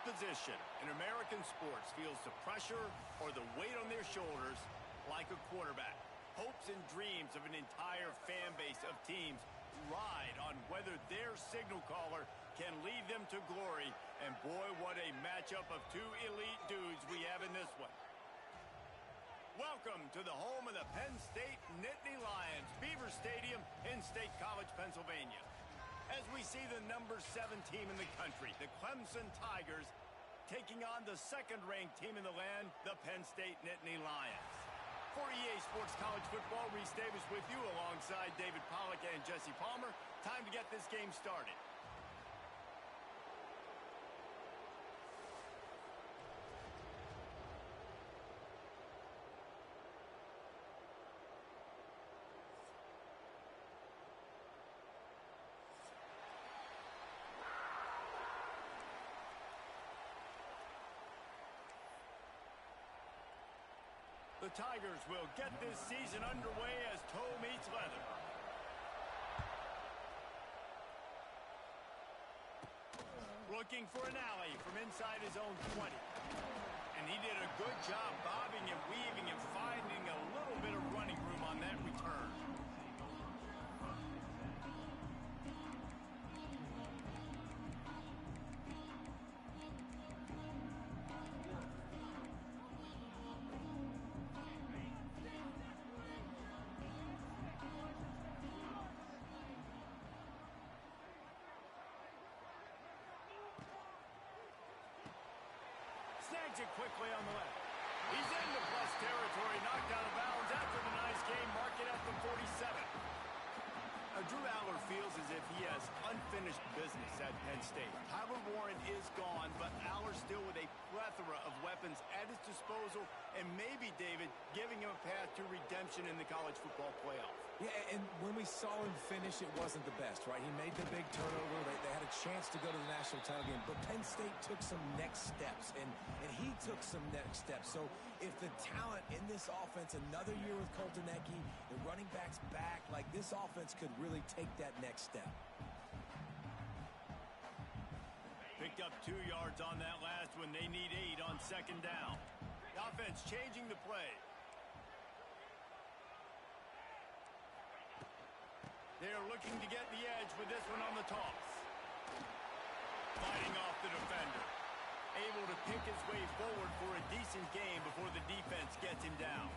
position in American sports feels the pressure or the weight on their shoulders like a quarterback. Hopes and dreams of an entire fan base of teams ride on whether their signal caller can lead them to glory. And boy, what a matchup of two elite dudes we have in this one. Welcome to the home of the Penn State Nittany Lions, Beaver Stadium in State College, Pennsylvania. As we see the number 7 team in the country, the Clemson Tigers, taking on the second-ranked team in the land, the Penn State Nittany Lions. For EA Sports College Football, Reese Davis with you alongside David Pollack and Jesse Palmer. Time to get this game started. The Tigers will get this season underway as toe meets leather. Looking for an alley from inside his own 20. And he did a good job bobbing and weaving and finding a little bit of running room on that return. Snags it quickly on the left. He's into plus territory, knocked out of bounds after the nice game. Mark it at the 47. Drew Aller feels as if he has unfinished business at Penn State. Tyler Warren is gone, but Aller still with a plethora of weapons at his disposal, and maybe, David, giving him a path to redemption in the college football playoff. Yeah, and when we saw him finish, it wasn't the best, right? He made the big turnover. They had a chance to go to the national title game, but Penn State took some next steps, and he took some next steps. So if the talent in this offense, another year with Colton Ecke, the running backs back, like this offense could really take that next step. Picked up 2 yards on that last one. They need 8 on second down. The offense changing the play. They're looking to get the edge with this one on the toss. Fighting off the defender. Able to pick his way forward for a decent game before the defense gets him down.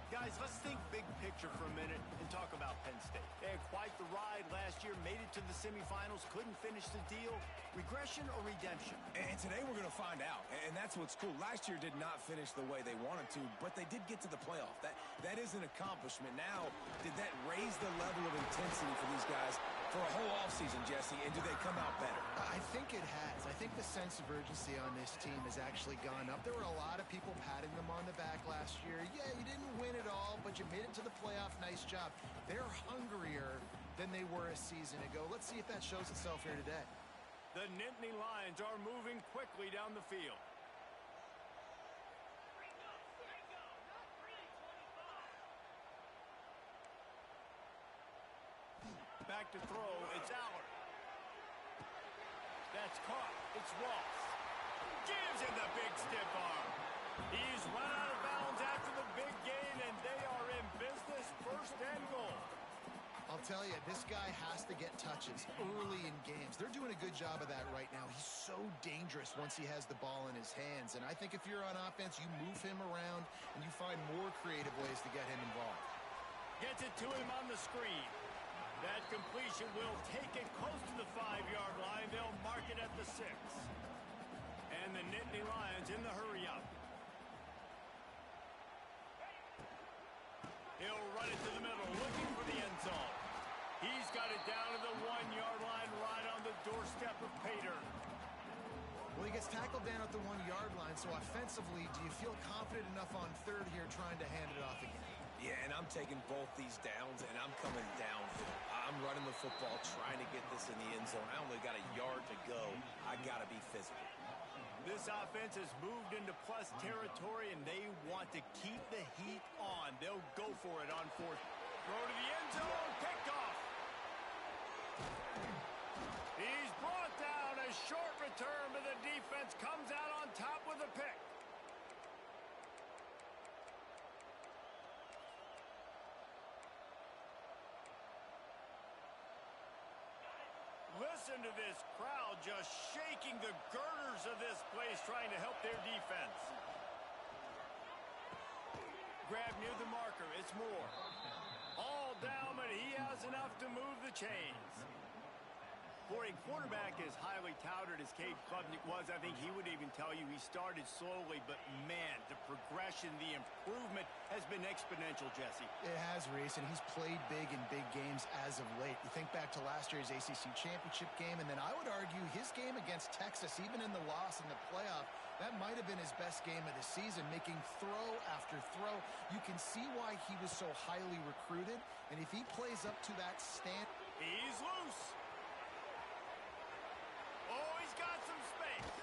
Guys, let's think big picture for a minute and talk about Penn State. They had quite the ride last year, made it to the semifinals, couldn't finish the deal. Regression or redemption? And today we're going to find out, and that's what's cool. Last year did not finish the way they wanted to, but they did get to the playoff. That is an accomplishment. Now, did that raise the level of intensity for these guys for a whole offseason, Jesse, and do they come out better? I think it has. I think the sense of urgency on this team has actually gone up. There were a lot of people patting them on the back last year. Yeah, you didn't win it all, but you made it to the playoff. Nice job. They're hungrier than they were a season ago. Let's see if that shows itself here today. The Nittany Lions are moving quickly down the field. Back to throw, it's Aller. That's caught, it's Ross. Gives him the big stiff arm. He's run out of bounds after the big gain, and they are in business, first and goal. I'll tell you, this guy has to get touches early in games. They're doing a good job of that right now. He's so dangerous once he has the ball in his hands, and I think if you're on offense, you move him around, and you find more creative ways to get him involved. Gets it to him on the screen. That completion will take it close to the 5-yard line. They'll mark it at the 6. And the Nittany Lions in the hurry-up. He'll run it to the middle, looking for the end zone. He's got it down to the 1-yard line, right on the doorstep of Pater. Well, he gets tackled down at the 1-yard line, so offensively, do you feel confident enough on third here trying to hand it off again? Yeah, and I'm taking both these downs, and I'm coming downhill. I'm running the football, trying to get this in the end zone. I only got a yard to go. I got to be physical. This offense has moved into plus territory, and they want to keep the heat on. They'll go for it on fourth. Throw to the end zone, picked off. He's brought down, a short return, but the defense comes out on top with a pick. Listen to this crowd just shaking the girders of this place, trying to help their defense. Grab near the marker. It's Moore. All down, but he has enough to move the chains. For a quarterback as highly touted as Cade Klubnik was, I think he would even tell you he started slowly, but man, the progression, the improvement has been exponential, Jesse. It has, Reese, and he's played big in big games as of late. You think back to last year's ACC championship game, and then I would argue his game against Texas, even in the loss in the playoff, that might have been his best game of the season, making throw after throw. You can see why he was so highly recruited, and if he plays up to that stand... He's loose. Oh, he's got some space.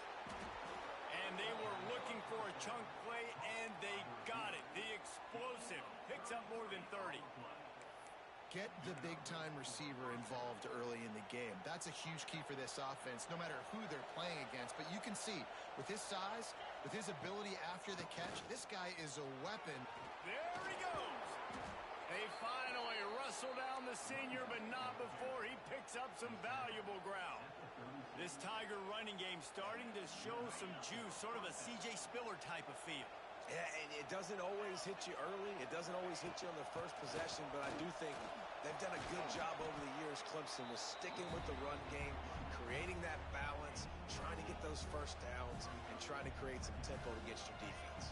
And they were looking for a chunk play, and they got it. The explosive picks up more than 30. Get the big-time receiver involved early in the game. That's a huge key for this offense, no matter who they're playing against. But you can see, with his size, with his ability after the catch, this guy is a weapon. There he goes. They finally wrestle down the senior, but not before he picks up some valuable ground. This Tiger running game starting to show some juice, sort of a C.J. Spiller type of feel. Yeah, and it doesn't always hit you early. It doesn't always hit you on the first possession, but I do think they've done a good job over the years. Clemson was sticking with the run game, creating that balance, trying to get those first downs, and trying to create some tempo against your defense.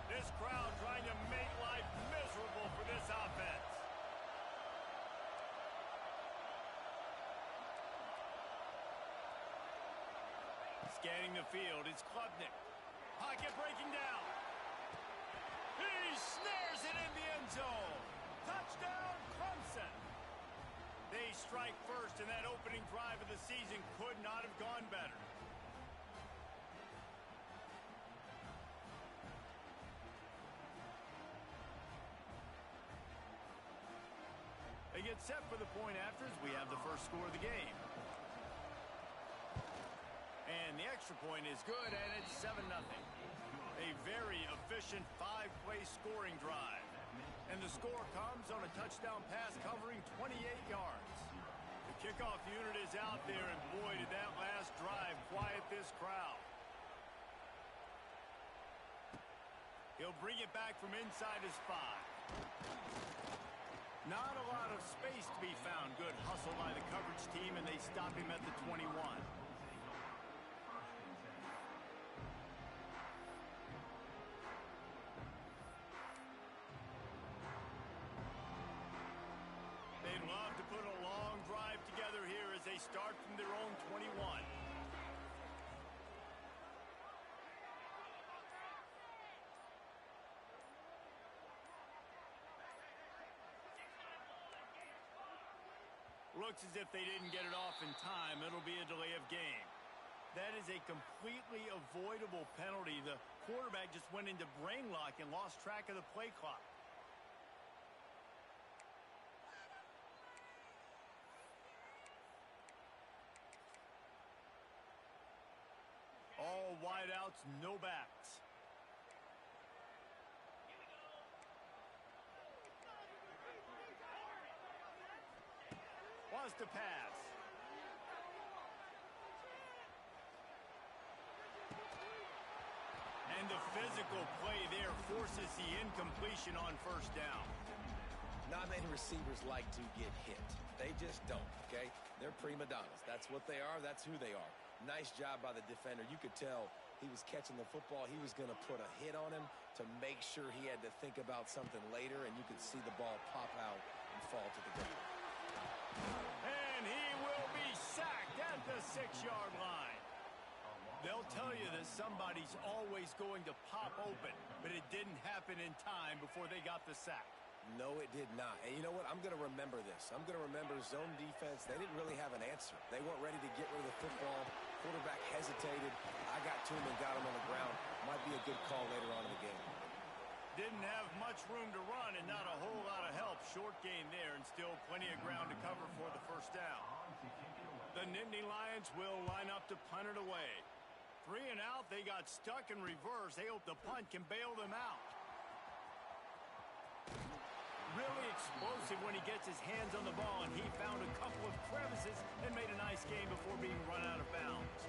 This crowd trying to make life miserable for this offense. Scanning the field, it's Klubnik. Pocket breaking down. He snares it in the end zone. Touchdown, Clemson. They strike first, and that opening drive of the season could not have gone better. They get set for the point afters. We have the first score of the game. And the extra point is good, and it's 7-0. A very efficient 5-play scoring drive. And the score comes on a touchdown pass covering 28 yards. The kickoff unit is out there, and boy, did that last drive quiet this crowd. He'll bring it back from inside his 5. Not a lot of space to be found. Good hustle by the coverage team, and they stop him at the 21. They'd love to put a long drive together here as they start from their own 21. Looks as if they didn't get it off in time. It'll be a delay of game. That is a completely avoidable penalty. The quarterback just went into brain lock and lost track of the play clock. All wideouts, no backs. Wants to pass. And the physical play there forces the incompletion on first down. Not many receivers like to get hit. They just don't, okay? They're prima donnas. That's what they are. That's who they are. Nice job by the defender. You could tell he was catching the football. He was going to put a hit on him to make sure he had to think about something later, and you could see the ball pop out and fall to the ground. And he will be sacked at the 6-yard line. They'll tell you that somebody's always going to pop open, but it didn't happen in time before they got the sack. No, it did not. And you know what? I'm going to remember this. I'm going to remember zone defense. They didn't really have an answer. They weren't ready to get rid of the football. Quarterback hesitated. I got to him and got him on the ground. Might be a good call later on in the game. Didn't have much room to run and not a whole lot of help. Short gain there and still plenty of ground to cover for the first down. The the Nittany Lions will line up to punt it away. 3 and out, they got stuck in reverse. They hope the punt can bail them out. Really explosive when he gets his hands on the ball, and he found a couple of crevices and made a nice game before being run out of bounds.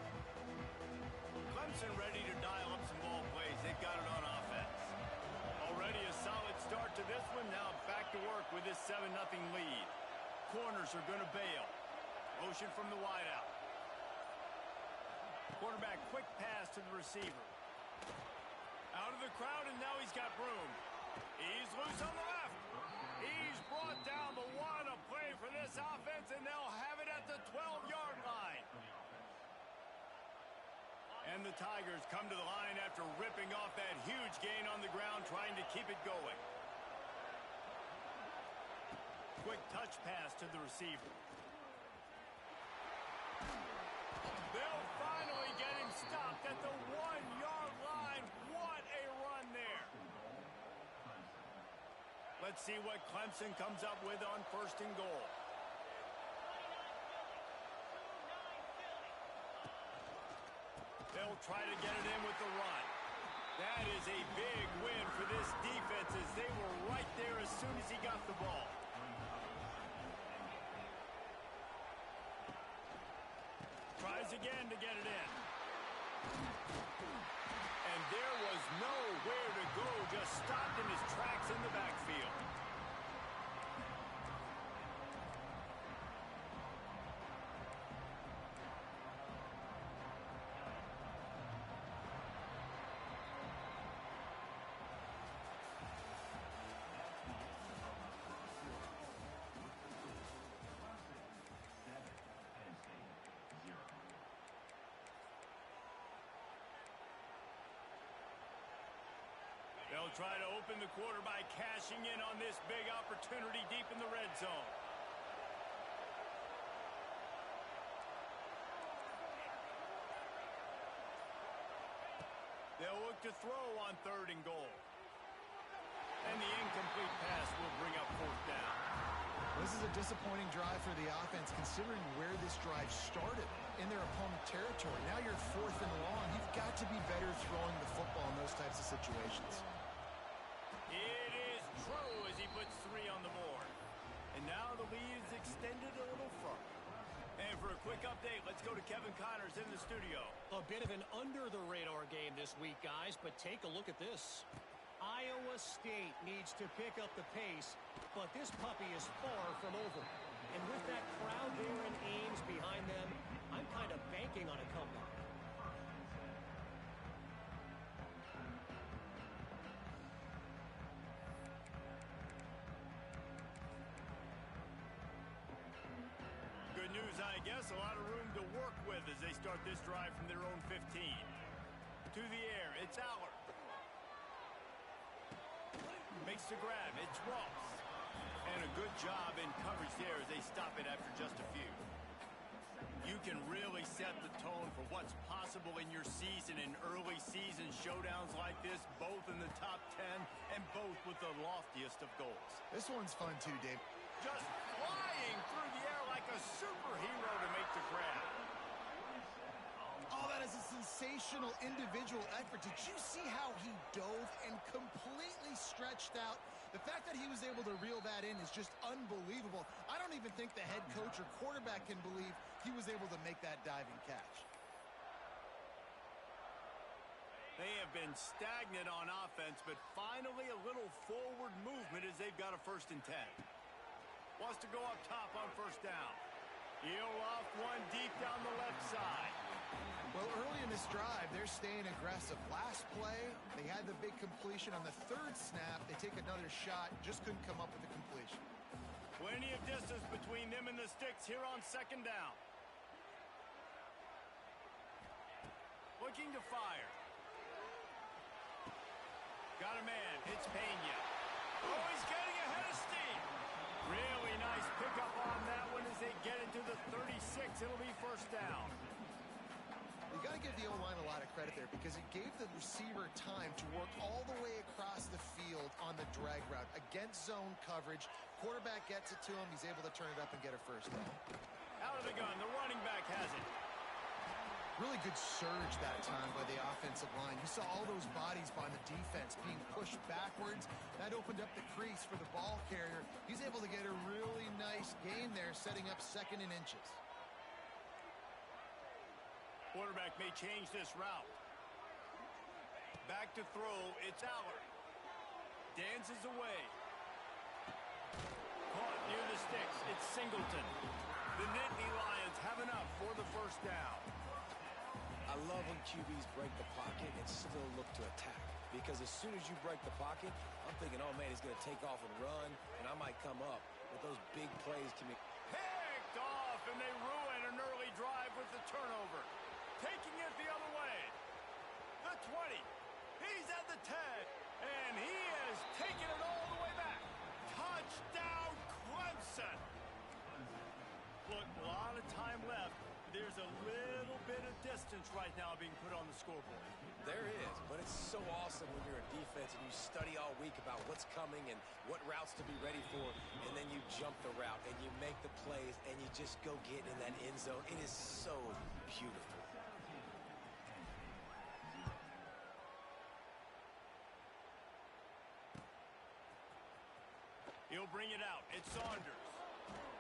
Clemson ready to dial up some ball plays. They've got it on offense. Already a solid start to this one. Now back to work with this 7-0 lead. Corners are going to bail. Motion from the wideout. Quarterback quick pass to the receiver. Out of the crowd, and now he's got room. He's loose on the left. He's brought down, but what a play for this offense, and they'll have it at the 12-yard line. And the Tigers come to the line after ripping off that huge gain on the ground, trying to keep it going. Quick touch pass to the receiver. They'll finally get him stopped at the 1-yard line. What a run there. Let's see what Clemson comes up with on 1st and goal. They'll try to get it in with the run. That is a big win for this defense, as they were right there as soon as he got the ball. Tries again to get it in. And there was nowhere to go, just stopped in his tracks in the backfield. They'll try to open the quarter by cashing in on this big opportunity deep in the red zone. They'll look to throw on 3rd and goal. And the incomplete pass will bring up 4th down. This is a disappointing drive for the offense, considering where this drive started in their opponent territory. Now you're 4th and long. You've got to be better throwing the football in those types of situations. It is true as he puts 3 on the board. And now the lead is extended a little further. And for a quick update, let's go to Kevin Connors in the studio. A bit of an under-the-radar game this week, guys, but take a look at this. Iowa State needs to pick up the pace, but this puppy is far from over. And with that crowd there in Ames behind them, I'm kind of banking on a comeback. Good news, I guess. A lot of room to work with as they start this drive from their own 15. To the air, it's Allard. Makes the grab, it's Ross. And a good job in coverage there as they stop it after just a few. You can really set the tone for what's possible in your season in early season showdowns like this, both in the top 10 and both with the loftiest of goals. This one's fun too, Dave. Just flying through the air like a superhero to make the grab. Oh, that is a sensational individual effort. Did you see how he dove and completely stretched out? The fact that he was able to reel that in is just unbelievable. I don't even think the head coach or quarterback can believe he was able to make that diving catch. They have been stagnant on offense, but finally a little forward movement as they've got a 1st and 10. Wants to go up top on 1st down. He'll off one deep down the left side. Well, early in this drive, they're staying aggressive. Last play, they had the big completion. On the 3rd snap, they take another shot, just couldn't come up with the completion. Plenty of distance between them and the sticks here on 2nd down. Looking to fire. Got a man. It's Pena. Oh, he's getting ahead of steam. Really nice pickup on that one as they get it to the 36. It'll be 1st down. You got to give the O-line a lot of credit there because it gave the receiver time to work all the way across the field on the drag route against zone coverage. Quarterback gets it to him. He's able to turn it up and get a 1st down. Out of the gun, the running back has it. Really good surge that time by the offensive line. You saw all those bodies by the defense being pushed backwards. That opened up the crease for the ball carrier. He's able to get a really nice gain there, setting up 2nd and inches. Quarterback may change this route. Back to throw, it's Allard. Dances away. Caught near the sticks, it's Singleton. The Nittany Lions have enough for the first down. I love when QBs break the pocket and still look to attack. Because as soon as you break the pocket, I'm thinking, oh, man, he's going to take off and run, and I might come up. But those big plays can be... Picked off, and they ruin an early drive with the turnover. Taking it the other way. The 20. He's at the 10. And he has taken it all the way back. Touchdown, Clemson. Look, a lot of time left. There's a little bit of distance right now being put on the scoreboard. There is, but it's so awesome when you're a defense and you study all week about what's coming and what routes to be ready for, and then you jump the route and you make the plays and you just go get in that end zone. It is so beautiful. He'll bring it out. It's Saunders.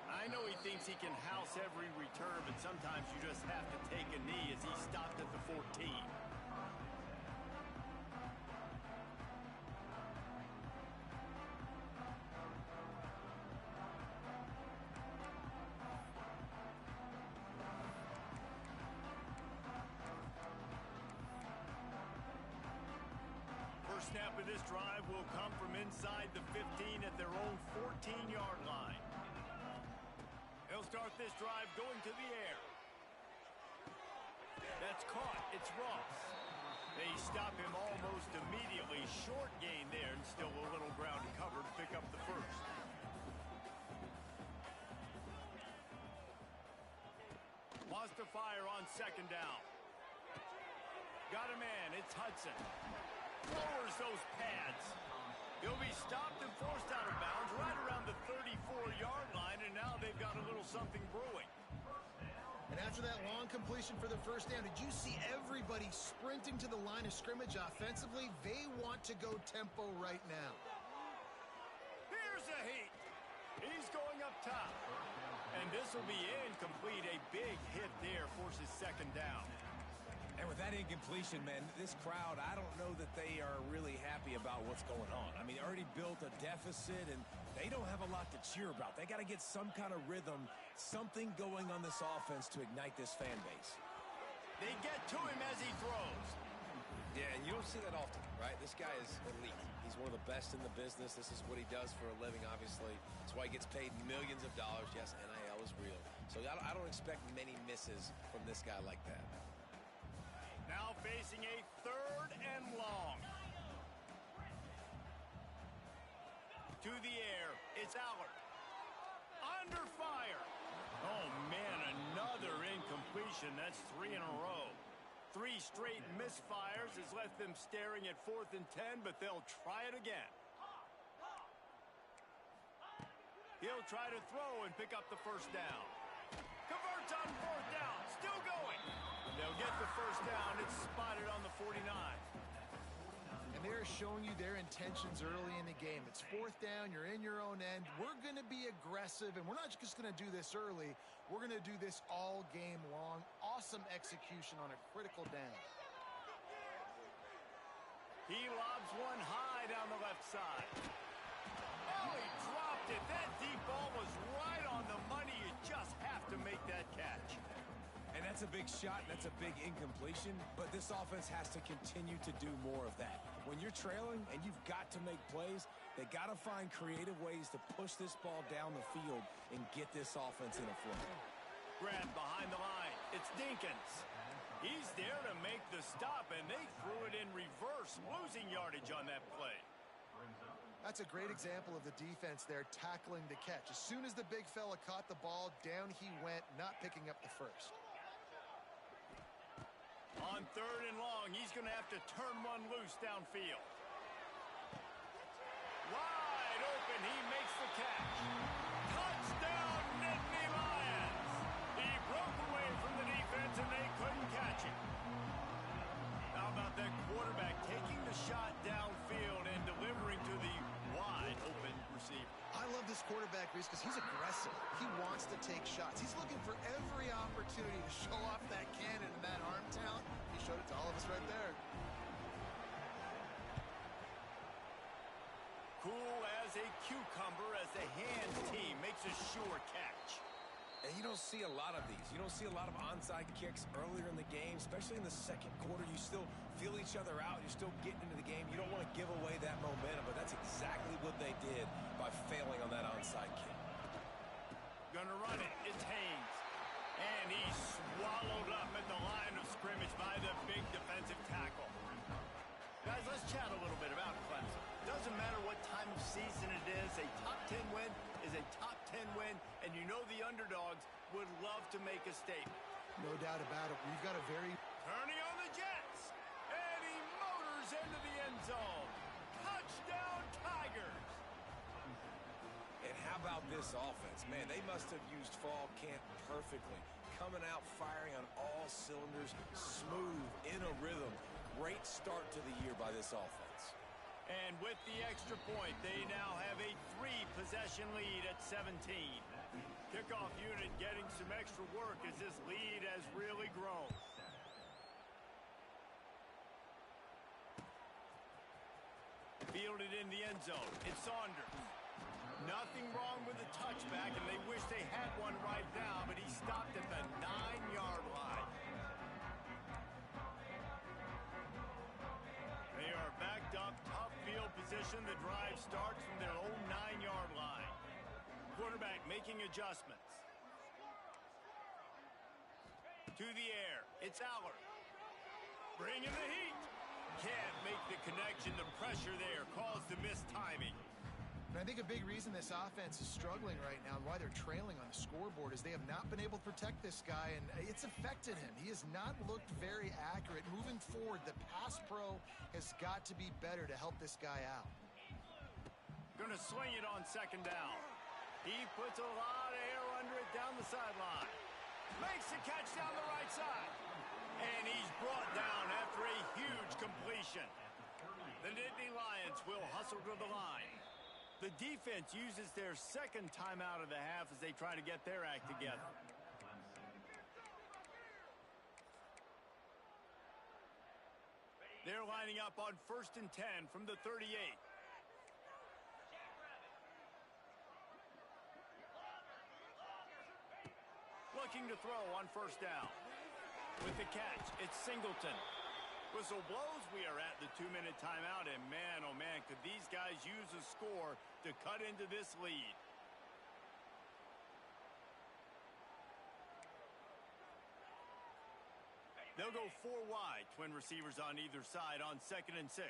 I know he thinks he can house every return, but sometimes you just have to take a knee as he stopped at the 14. First snap of this drive will come from inside the 15 at their own 14-yard line. They'll start this drive going to the air. That's caught. It's Ross. They stop him almost immediately. Short gain there, and still a little ground to cover to pick up the first. Wants to fire on 2nd down. Got a man. It's Hudson. Lowers those pads. He'll be stopped and forced out of bounds right around the 34-yard line, and now they've got a little something brewing. And after that long completion for the first down, did you see everybody sprinting to the line of scrimmage offensively? They want to go tempo right now. Here's a heat. He's going up top. And this will be incomplete. A big hit there forces 2nd down. And with that incompletion, man, this crowd, I don't know that they are really happy about what's going on. I mean, they already built a deficit, and they don't have a lot to cheer about. They got to get some kind of rhythm, something going on this offense to ignite this fan base. They get to him as he throws. Yeah, and you don't see that often, right? This guy is elite. He's one of the best in the business. This is what he does for a living, obviously. That's why he gets paid millions of dollars. Yes, NIL is real. So I don't expect many misses from this guy like that. Now facing a 3rd and long. To the air, it's Allard. Under fire. Oh, man, another incompletion. That's 3 in a row. 3 straight misfires has left them staring at 4th and 10, but they'll try it again. He'll try to throw and pick up the first down. Converts on 4th down. Still going. They'll get the first down. It's spotted on the 49. And they're showing you their intentions early in the game. It's 4th down. You're in your own end. We're going to be aggressive, and we're not just going to do this early. We're going to do this all game long. Awesome execution on a critical down. He lobs one high down the left side. Oh, he dropped it. That deep ball was right on the money. You just have to make that catch. And that's a big shot, and that's a big incompletion, but this offense has to continue to do more of that. When you're trailing and you've got to make plays, they got to find creative ways to push this ball down the field and get this offense in a flow. Grab behind the line. It's Dinkins. He's there to make the stop, and they threw it in reverse, losing yardage on that play. That's a great example of the defense there tackling the catch. As soon as the big fella caught the ball, down he went, not picking up the first. On 3rd and long, he's going to have to turn one loose downfield. Wide open, he makes the catch. Touchdown, Nittany Lions! quarterback, Reese, because he's aggressive. He wants to take shots. He's looking for every opportunity to show off that cannon and that arm talent. He showed it to all of us right there. Cool as a cucumber as the hands team makes a sure catch. And you don't see a lot of these. You don't see a lot of onside kicks earlier in the game, especially in the second quarter. You still feel each other out. You're still getting into the game. You don't want to give away that momentum, but that's exactly what they did by failing on that onside kick. Gonna run it. It's Haynes. And he's swallowed up at the line of scrimmage by the big defensive tackle. Guys, let's chat a little bit about Clemson. Doesn't matter what time of season it is, a top 10 win is a top 10 win, and you know the underdogs would love to make a statement. No doubt about it. We've got a very... Turning on the Jets, and he motors into the end zone. Touchdown, Tigers! And how about this offense? Man, they must have used fall camp perfectly. Coming out firing on all cylinders, smooth, in a rhythm. Great start to the year by this offense. And with the extra point, they now have a 3-possession lead at 17. Kickoff unit getting some extra work as this lead has really grown. Fielded in the end zone. It's Saunders. Nothing wrong with the touchback, and they wish they had one right now, but he stopped at the 9-yard line. They are backed up, tough field position. The drive starts from their own 9-yard line. Quarterback making adjustments. To the air, it's Allard. Bringing the heat. Can't make the connection. The pressure there caused the missed timing. And I think a big reason this offense is struggling right now and why they're trailing on the scoreboard is they have not been able to protect this guy, and it's affected him. He has not looked very accurate. Moving forward, the pass pro has got to be better to help this guy out. Gonna swing it on second down. He puts a lot of air under it down the sideline. Makes the catch down the right side. And he's brought down after a huge completion. The Nittany Lions will hustle to the line. The defense uses their second timeout of the half as they try to get their act together. They're lining up on 1st and 10 from the 38. Looking to throw on 1st down. With the catch, it's Singleton. Whistle blows, we are at the 2-minute timeout, and man, oh man, could these guys use a score to cut into this lead. They'll go 4 wide, twin receivers on either side on 2nd and 6.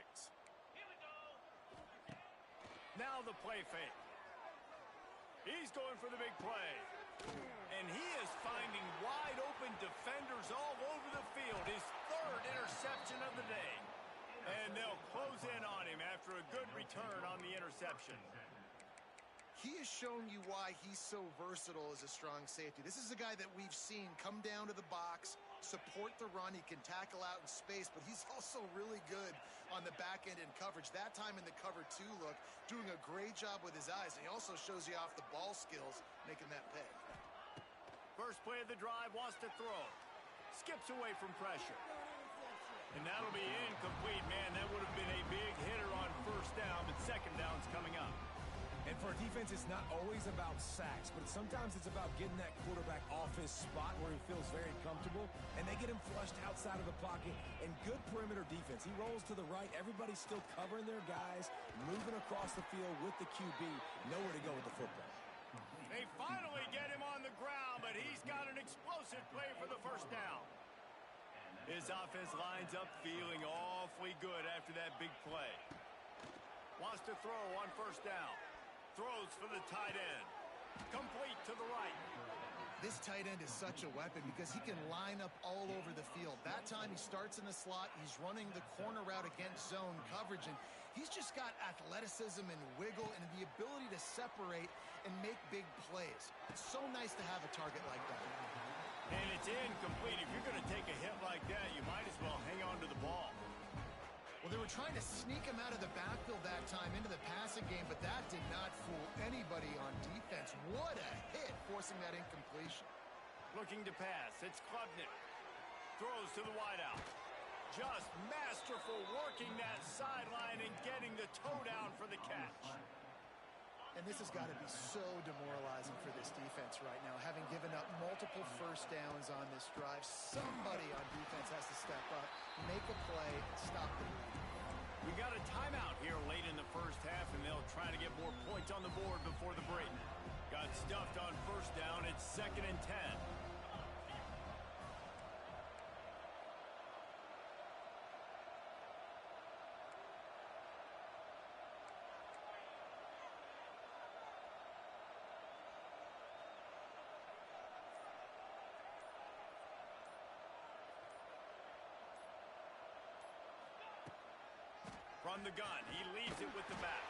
Now the play fake. He's going for the big play. And he is finding wide open defenders all over the field. His 3rd interception of the day. And they'll close in on him after a good return on the interception. He has shown you why he's so versatile as a strong safety. This is a guy that we've seen come down to the box, support the run. He can tackle out in space, but he's also really good on the back end in coverage. That time in the cover 2 look, doing a great job with his eyes. And he also shows you off the ball skills, making that pay. First play of the drive, wants to throw. Skips away from pressure. And that'll be incomplete. Man, that would have been a big hitter on 1st down, but 2nd down's coming up. And for a defense, it's not always about sacks, but sometimes it's about getting that quarterback off his spot where he feels very comfortable, and they get him flushed outside of the pocket. And good perimeter defense. He rolls to the right. Everybody's still covering their guys, moving across the field with the QB. Nowhere to go with the football. They finally get him on the ground, but he's got an explosive play for the 1st down. His offense lines up feeling awfully good after that big play. Wants to throw on 1st down. Throws for the tight end. Complete to the right. This tight end is such a weapon because he can line up all over the field. That time he starts in the slot. He's running the corner route against zone coverage, and he's just got athleticism and wiggle and the ability to separate and make big plays. It's so nice to have a target like that. And it's incomplete. If you're going to take a hit like that, you might as well hang on to the ball. Well, they were trying to sneak him out of the backfield that time into the passing game, but that did not fool anybody on defense. What a hit, forcing that incompletion. Looking to pass. It's Klubnik. Throws to the wideout. Just masterful working that sideline and getting the toe down for the catch. And this has got to be so demoralizing for this defense right now, having given up multiple first downs on this drive. Somebody on defense has to step up, make a play, and stop them. We got a timeout here late in the first half, and they'll try to get more points on the board before the break. Got stuffed on first down. It's 2nd and 10. From the gun, he leaves it with the back.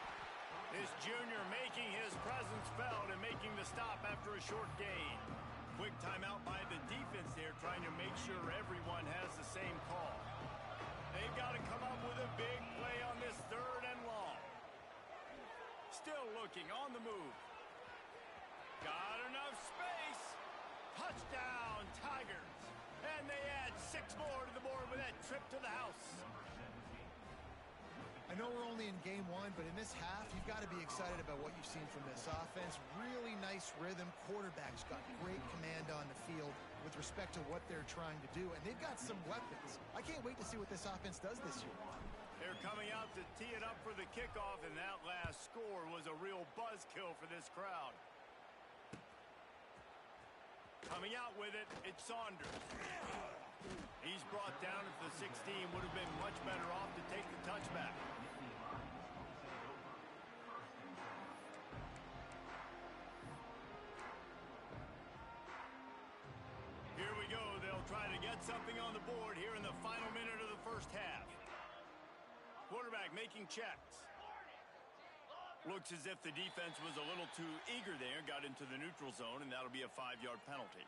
This junior making his presence felt and making the stop after a short gain. Quick timeout by the defense there, trying to make sure everyone has the same call. They've got to come up with a big play on this 3rd and long. Still looking on the move. Got enough space. Touchdown, Tigers. And they add 6 more to the board with that trip to the house. I know we're only in game 1, but in this half, you've got to be excited about what you've seen from this offense. Really nice rhythm. Quarterback's got great command on the field with respect to what they're trying to do, and they've got some weapons. I can't wait to see what this offense does this year. They're coming out to tee it up for the kickoff, and that last score was a real buzzkill for this crowd. Coming out with it, it's Saunders. He's brought down at the 16, would have been much better off to take the touchback. Here we go. They'll try to get something on the board here in the final minute of the first half. Quarterback making checks. Looks as if the defense was a little too eager there, got into the neutral zone, and that'll be a 5-yard penalty.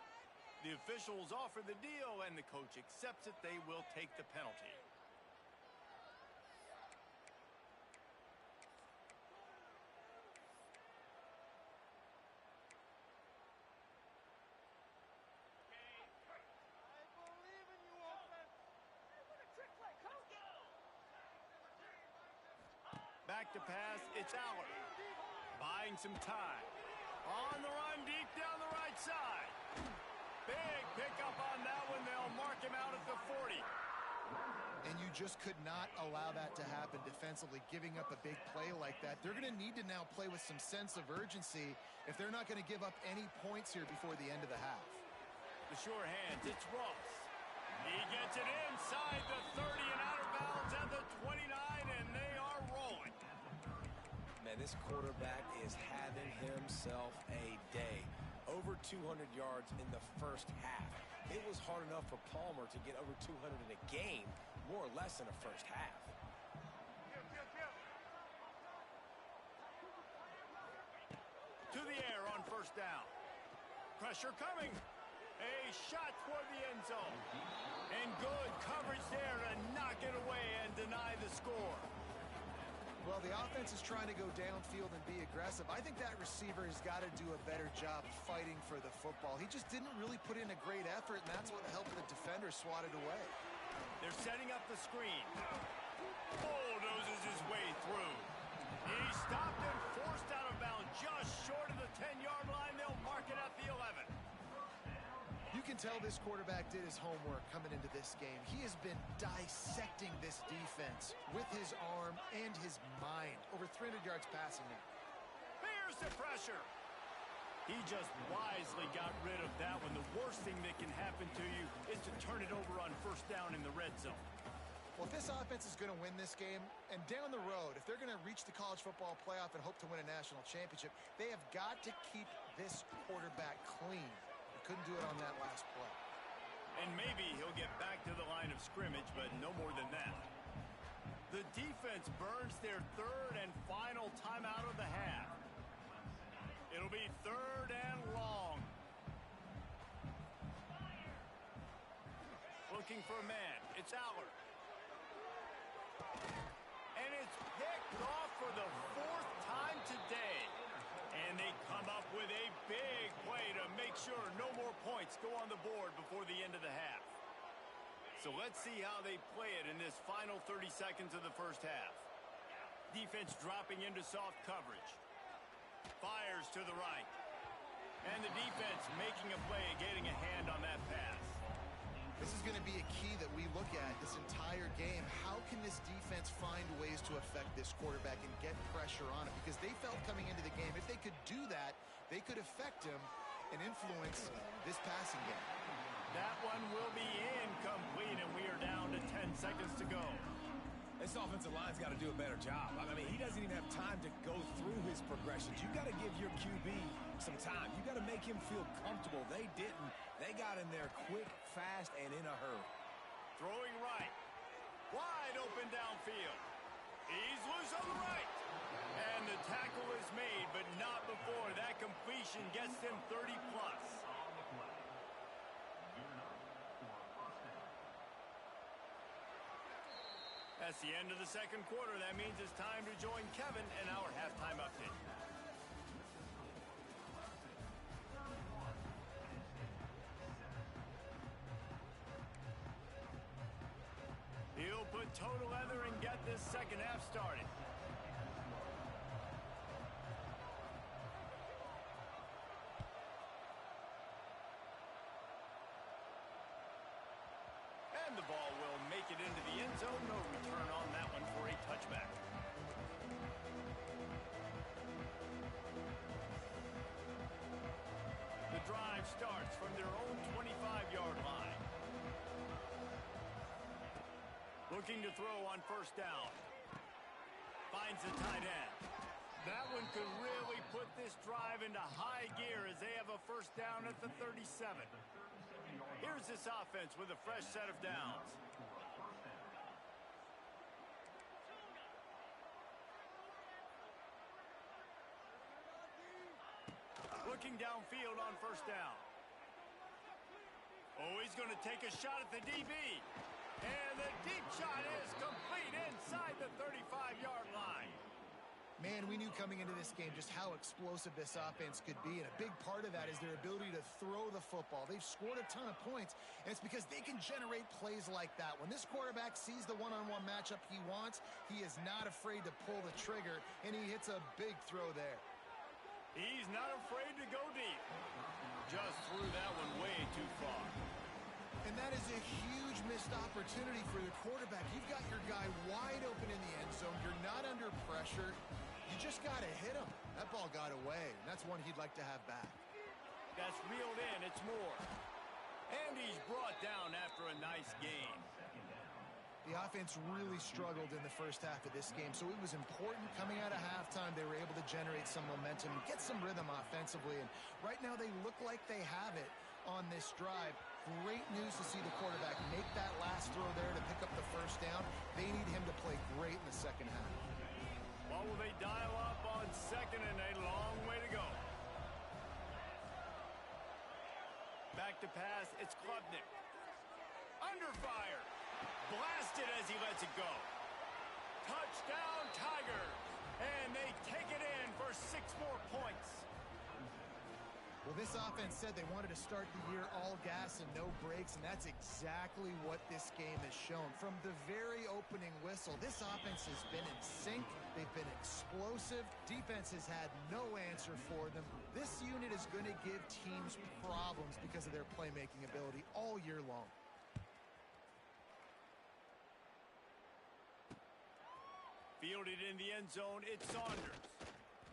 The officials offer the deal, and the coach accepts it. They will take the penalty. Back to pass, it's Aller. Buying some time. On the run, deep down the right side. Big pickup on that one. They'll mark him out at the 40. And you just could not allow that to happen defensively, giving up a big play like that. They're going to need to now play with some sense of urgency if they're not going to give up any points here before the end of the half. The sure hands, it's Ross. He gets it inside the 30 and out of bounds at the 29, and they are rolling. Man, this quarterback is having himself a day. Over 200 yards in the first half. It was hard enough for Palmer to get over 200 in a game, more or less in the first half. To the air on first down. Pressure coming. A shot toward the end zone. And good coverage there to knock it away and deny the score. Well, the offense is trying to go downfield and be aggressive. I think that receiver has got to do a better job fighting for the football. He just didn't really put in a great effort, and that's what helped the defender swat it away. They're setting up the screen. Bulldozes his way through. He stopped and forced out of bounds just short of the 10-yard line. They'll mark it at the 11. You can tell this quarterback did his homework coming into this game. He has been dissecting this defense with his arm and his mind. Over 300 yards passing now. Here's the pressure. He just wisely got rid of that one. The worst thing that can happen to you is to turn it over on first down in the red zone. Well, if this offense is going to win this game, and down the road, if they're going to reach the college football playoff and hope to win a national championship, they have got to keep this quarterback clean. Couldn't do it on that last play. And maybe he'll get back to the line of scrimmage, but no more than that. The defense burns their 3rd and final timeout of the half. It'll be 3rd and long. Looking for a man. It's Aller. And it's picked off for the 4th time today. And they come up with a big play to make sure no more points go on the board before the end of the half. So let's see how they play it in this final 30 seconds of the first half. Defense dropping into soft coverage. Fires to the right. And the defense making a play, getting a hand on that pass. This is going to be a key that we look at this entire game. How can this defense find ways to affect this quarterback and get pressure on him? Because they felt coming into the game, if they could do that, they could affect him and influence this passing game. That one will be incomplete, and we are down to 10 seconds to go. This offensive line's got to do a better job. I mean, he doesn't even have time to go through his progressions. You got to give your QB some time. You got to make him feel comfortable. They didn't. They got in there quick, fast, and in a hurry. Throwing right. Wide open downfield. He's loose on the right. And the tackle is made, but not before that completion gets him 30-plus. That's the end of the second quarter. That means it's time to join Kevin in our halftime update. He'll put total leather and get this second half started. And the ball will make it into the end zone. No return on that one for a touchback. The drive starts from their own 25-yard line. Looking to throw on first down. Finds the tight end. That one could really put this drive into high gear as they have a first down at the 37. Here's this offense with a fresh set of downs. Looking downfield on first down. Oh, he's going to take a shot at the DB. And the deep shot is complete inside the 35-yard line. Man, we knew coming into this game just how explosive this offense could be, and a big part of that is their ability to throw the football. They've scored a ton of points, and it's because they can generate plays like that. When this quarterback sees the one-on-one matchup he wants, he is not afraid to pull the trigger, and he hits a big throw there. He's not afraid to go deep. Just threw that one way too far. And that is a huge missed opportunity for the quarterback. You've got your guy wide open in the end zone. You're not under pressure. You just got to hit him. That ball got away. That's one he'd like to have back. That's reeled in. It's more. And he's brought down after a nice game. The offense really struggled in the first half of this game, so it was important coming out of halftime. They were able to generate some momentum and get some rhythm offensively. And right now they look like they have it on this drive. Great news to see the quarterback make that last throw there to pick up the first down. They need him to play great in the second half. Well, will they dial up on second and a long way to go? Back to pass, it's Klubnik. Under fire. Blasted as he lets it go. Touchdown, Tigers. And they take it in for 6 more points. Well, this offense said they wanted to start the year all gas and no brakes, and that's exactly what this game has shown. From the very opening whistle, this offense has been in sync. They've been explosive. Defense has had no answer for them. This unit is going to give teams problems because of their playmaking ability all year long. Fielded in the end zone, it's Saunders.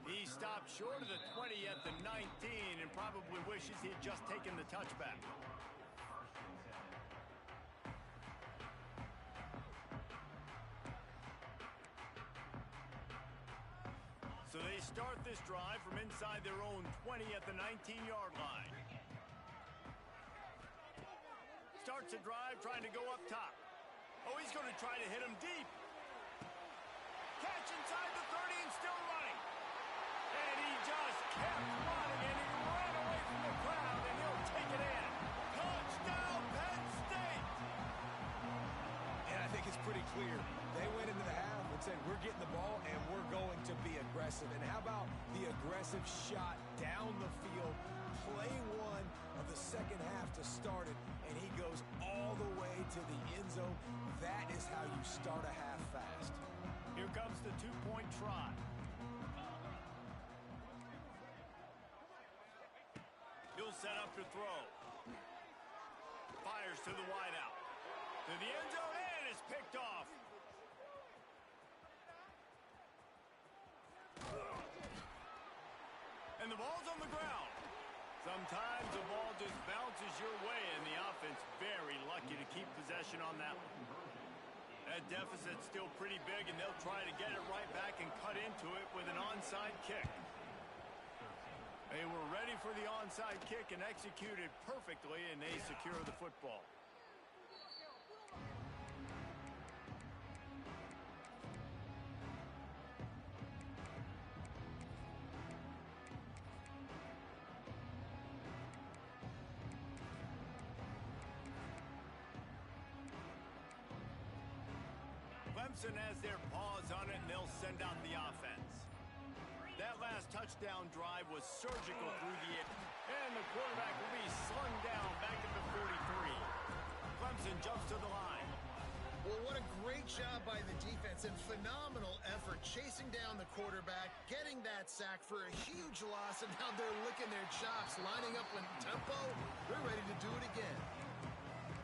He stopped short of the 20 at the 19 and probably wishes he had just taken the touchback. So they start this drive from inside their own 20 at the 19-yard line. Starts a drive trying to go up top. Oh, he's going to try to hit him deep. Catch inside the 30 and still running. And he just kept running, and he ran away from the crowd, and he'll take it in. Touchdown, Penn State! And I think it's pretty clear. They went into the half with said, we're getting the ball and we're going to be aggressive. And how about the aggressive shot down the field, play one of the second half to start it, and he goes all the way to the end zone. That is how you start a half fast. Here comes the two-point try. He'll set up to throw. Fires to the wideout. To the end zone, and it's picked off. And the ball's on the ground. Sometimes the ball just bounces your way, and the offense very lucky to keep possession on that one. That deficit's still pretty big, and they'll try to get it right back and cut into it with an onside kick. They were ready for the onside kick and executed perfectly, and they secure the football. Clemson has their paws on it, and they'll send out the offense. That last touchdown drive was surgical through the air, and the quarterback will be slung down back at the 43. Clemson jumps to the line. Well, what a great job by the defense and phenomenal effort chasing down the quarterback, getting that sack for a huge loss, and now they're licking their chops, lining up in tempo. They're ready to do it again.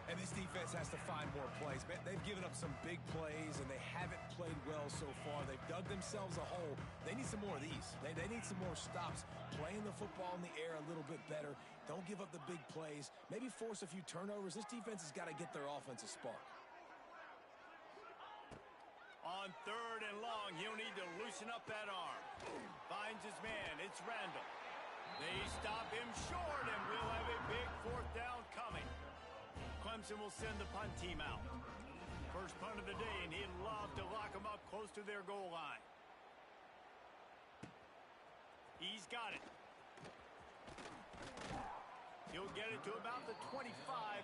And this defense has to find more plays. They've given up some big plays, and they haven't played well so far. They've dug themselves a hole. They need some more of these. They need some more stops. Playing the football in the air a little bit better. Don't give up the big plays. Maybe force a few turnovers. This defense has got to get their offense a spark. On 3rd and long, he'll need to loosen up that arm. Finds his man. It's Randall. They stop him short, and we'll have a big 4th down coming. Clemson will send the punt team out. First punt of the day, and he'd love to lock them up close to their goal line. He's got it. He'll get it to about the 25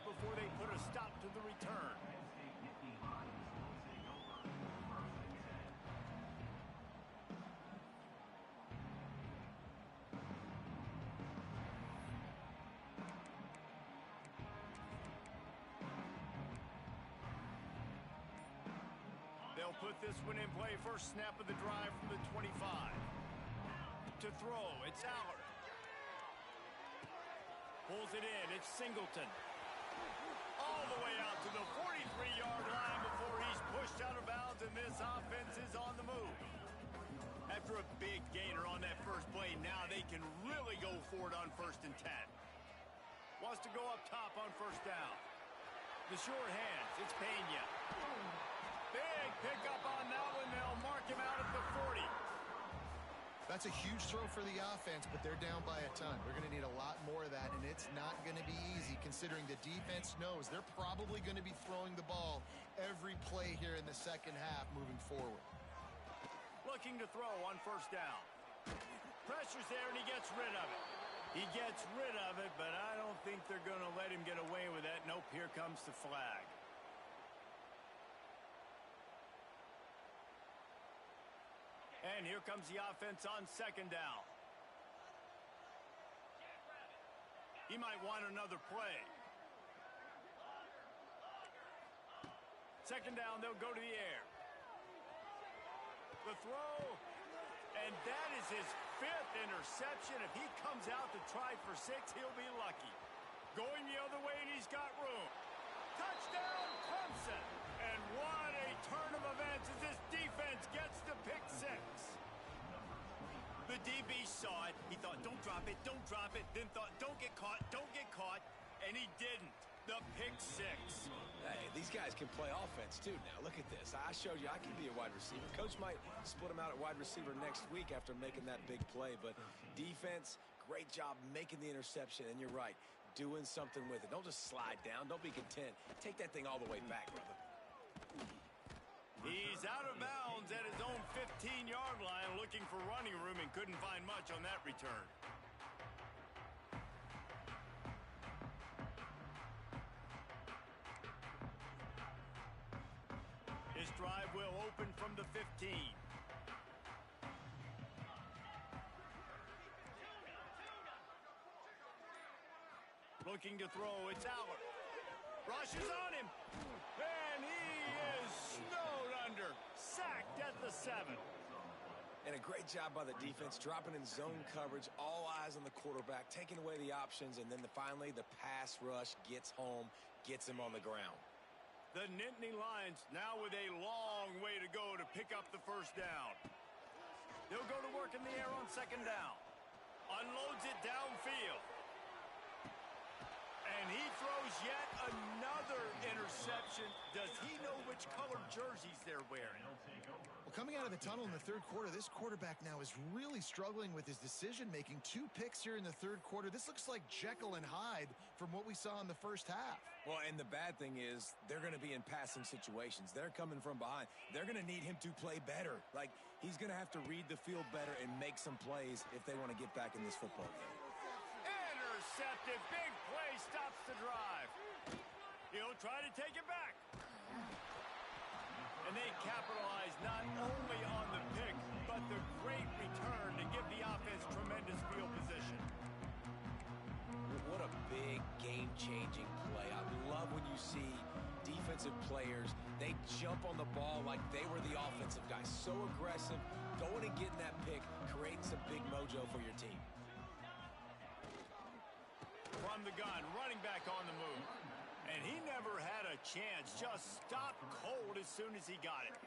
before they put a stop to the return. They'll put this one in play. First snap of the drive from the 25. To throw, it's Allard. Pulls it in, it's Singleton. All the way out to the 43-yard line before he's pushed out of bounds, and this offense is on the move. After a big gainer on that first play, now they can really go for it on 1st and 10. Wants to go up top on 1st down. The short hands, it's Pena. Big pickup on that one. They'll mark him out at the 40. That's a huge throw for the offense, but they're down by a ton. They're going to need a lot more of that, and it's not going to be easy considering the defense knows they're probably going to be throwing the ball every play here in the second half moving forward. Looking to throw on 1st down. Pressure's there, and he gets rid of it. He gets rid of it, but I don't think they're going to let him get away with that. Nope, here comes the flag. And here comes the offense on 2nd down. He might want another play. 2nd down, they'll go to the air. The throw, and that is his 5th interception. If he comes out to try for 6, he'll be lucky. Going the other way, and he's got room. Touchdown, Clemson! And what a turn of events as this defense gets the pick 6. The DB saw it. He thought, don't drop it, don't drop it. Then thought, don't get caught, and he didn't. The pick 6. Hey, these guys can play offense too now. Look at this. I showed you I can be a wide receiver. Coach might split him out at wide receiver next week after making that big play. But defense, great job making the interception. And you're right, doing something with it. Don't just slide down. Don't be content. Take that thing all the way back, brother. He's out of bounds at his own 15-yard line, looking for running room, and couldn't find much on that return. His drive will open open from the 15. Looking to throw, it's Aller. Rushes on him, and he is snowed under. Sacked at the 7. And a great job by the defense, dropping in zone coverage, all eyes on the quarterback, taking away the options, and then finally the pass rush gets home, gets him on the ground. The Nittany Lions now with a long way to go to pick up the first down. They'll go to work in the air on second down. Unloads it downfield. And he throws yet another interception. Does he know which colored jerseys they're wearing? Well, coming out of the tunnel in the third quarter, this quarterback now is really struggling with his decision-making. 2 picks here in the third quarter. This looks like Jekyll and Hyde from what we saw in the first half. Well, and the bad thing is they're going to be in passing situations. They're coming from behind. They're going to need him to play better. Like, he's going to have to read the field better and make some plays if they want to get back in this football game. Intercepted. Big play stops the drive. He'll try to take it back. And they capitalize not only on the pick, but the great return to give the offense tremendous field position. What a big game-changing play. I love when you see defensive players, they jump on the ball like they were the offensive guys. So aggressive, going and getting that pick, creating some big mojo for your team. From the gun, running back on the move. And he never had a chance. Just stopped cold as soon as he got it.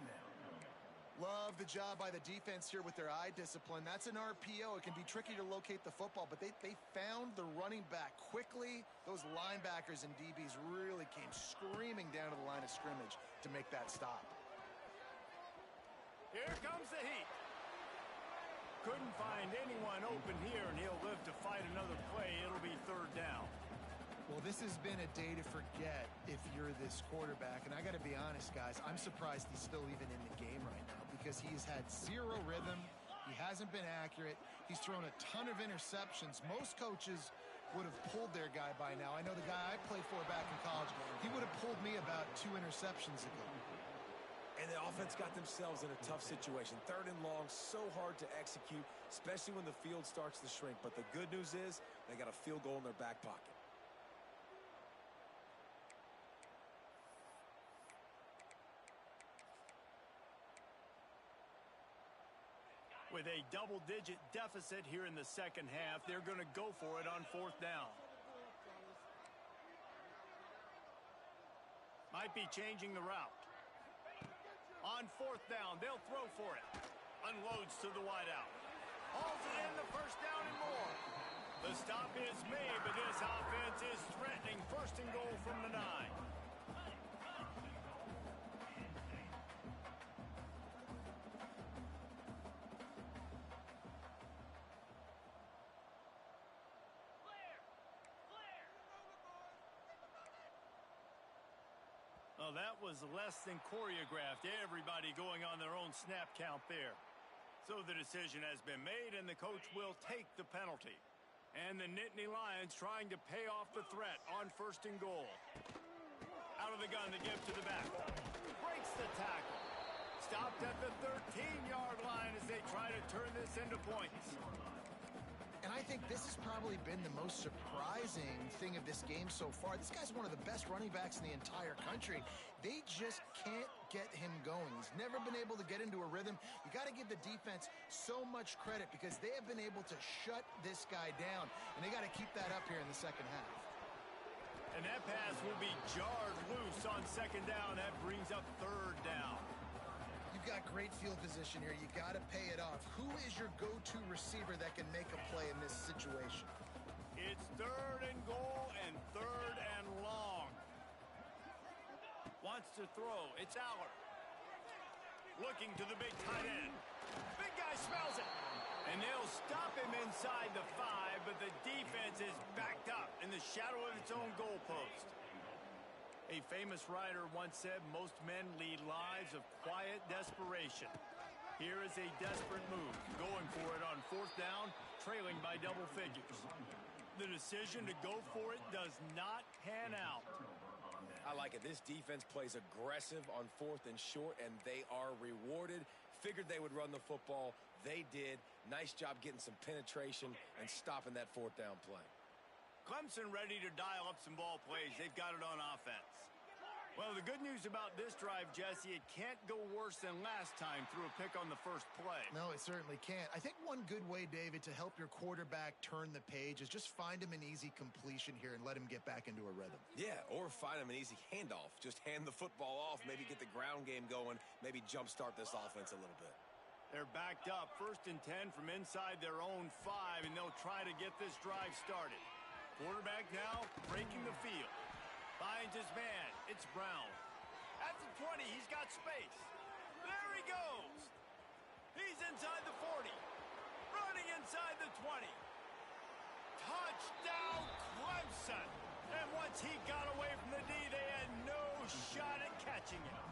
Love the job by the defense here with their eye discipline. That's an RPO. It can be tricky to locate the football, but they found the running back quickly. Those linebackers and DBs really came screaming down to the line of scrimmage to make that stop. Here comes the heat. Couldn't find anyone open here, and he'll live to fight another play. It'll be third down. Well, this has been a day to forget if you're this quarterback. And I got to be honest, guys, I'm surprised he's still even in the game right now because he's had zero rhythm. He hasn't been accurate. He's thrown a ton of interceptions. Most coaches would have pulled their guy by now. I know the guy I played for back in college, he would have pulled me about 2 interceptions ago. And the offense got themselves in a tough situation. Third and long, so hard to execute, especially when the field starts to shrink. But the good news is they got a field goal in their back pocket. With a double-digit deficit here in the second half, they're going to go for it on fourth down. Might be changing the route. On fourth down, they'll throw for it. Unloads to the wideout. Hauls it in, the first down and more. The stop is made, but this offense is threatening. First and goal from the 9. Well, that was less than choreographed. Everybody going on their own snap count there. So the decision has been made, and the coach will take the penalty. And the Nittany Lions trying to pay off the threat on first and goal. Out of the gun, the give to the back. Breaks the tackle. Stopped at the 13-yard line as they try to turn this into points. And I think this has probably been the most surprising thing of this game so far. This guy's one of the best running backs in the entire country. They just can't get him going. He's never been able to get into a rhythm. You got to give the defense so much credit because they have been able to shut this guy down. And they got to keep that up here in the second half. And that pass will be jarred loose on second down. That brings up third down. You've got great field position here. You got to pay it off. Who is your go-to receiver that can make a play in this situation? It's third and goal and third and long. Wants to throw. It's Aller. Looking to the big tight end. Big guy smells it. And they'll stop him inside the 5, but the defense is backed up in the shadow of its own goalpost. A famous writer once said, most men lead lives of quiet desperation. Here is a desperate move, going for it on fourth down, trailing by double figures. The decision to go for it does not pan out. I like it. This defense plays aggressive on 4th and short, and they are rewarded. Figured they would run the football. They did. Nice job getting some penetration and stopping that 4th down play. Clemson ready to dial up some ball plays. They've got it on offense. Well, the good news about this drive, Jesse, it can't go worse than last time through a pick on the first play. No, it certainly can't. I think one good way, David, to help your quarterback turn the page is just find him an easy completion here and let him get back into a rhythm. Yeah, or find him an easy handoff. Just hand the football off, maybe get the ground game going, maybe jumpstart this offense a little bit. They're backed up, 1st and 10 from inside their own 5, and they'll try to get this drive started. Quarterback now breaking the field. Finds his man. It's Brown. At the 20, he's got space. There he goes. He's inside the 40. Running inside the 20. Touchdown, Clemson. And once he got away from the D, they had no shot at catching him.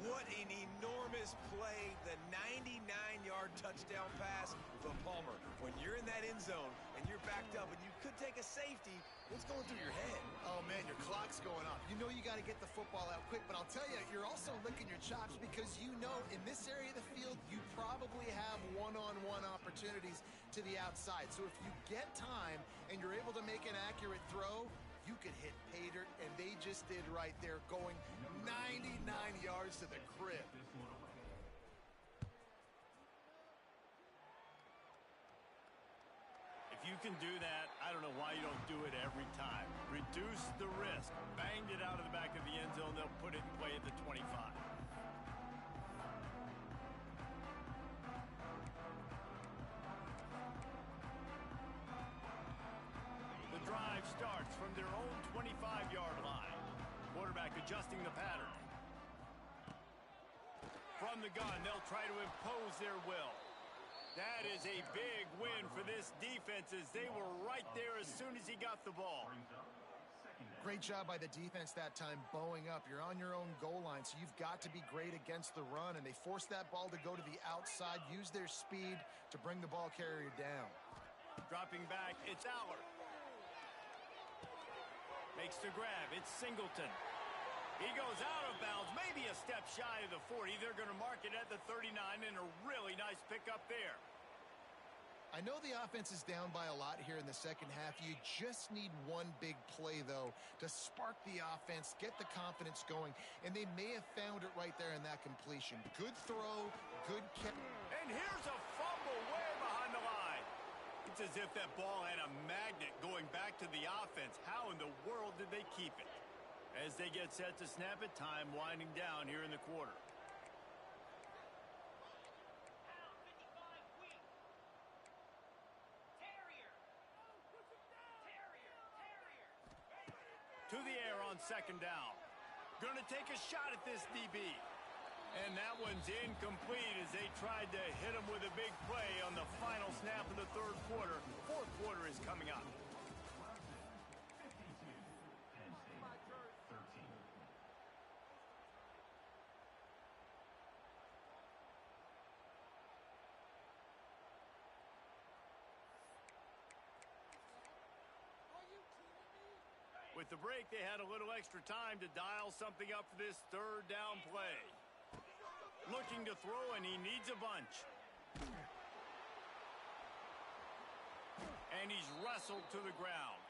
What an enormous play. The 99-yard touchdown pass from Palmer. When you're in that end zone and you're backed up and you could take a safety, what's going through your head? Oh, man, your clock's going off. You know you got to get the football out quick, but I'll tell you, you're also licking your chops because you know in this area of the field, you probably have one-on-one opportunities to the outside. So if you get time and you're able to make an accurate throw, you could hit pay dirt, and they just did right there, going 99 yards to the crib. If you can do that, I don't know why you don't do it every time. Reduce the risk. Banged it out of the back of the end zone. They'll put it in play at the 25. The drive starts from their own 25-yard line. Quarterback adjusting the pattern. From the gun, they'll try to impose their will. That is a big win for this defense as they were right there as soon as he got the ball. Great job by the defense that time, bowing up. You're on your own goal line, so you've got to be great against the run, and they forced that ball to go to the outside, use their speed to bring the ball carrier down. Dropping back, it's Aller. Makes the grab, it's Singleton. He goes out of bounds, maybe a step shy of the 40. They're going to mark it at the 39, and a really nice pickup there. I know the offense is down by a lot here in the second half. You just need one big play, though, to spark the offense, get the confidence going, and they may have found it right there in that completion. Good throw, good catch. And here's a fumble way behind the line. It's as if that ball had a magnet going back to the offense. How in the world did they keep it? As they get set to snap it, time winding down here in the quarter. To the air on 2nd down. Gonna take a shot at this DB. And that one's incomplete as they tried to hit him with a big play on the final snap of the 3rd quarter. 4th quarter is coming up. With the break, they had a little extra time to dial something up for this 3rd down play. Looking to throw, and he needs a bunch. And he's wrestled to the ground.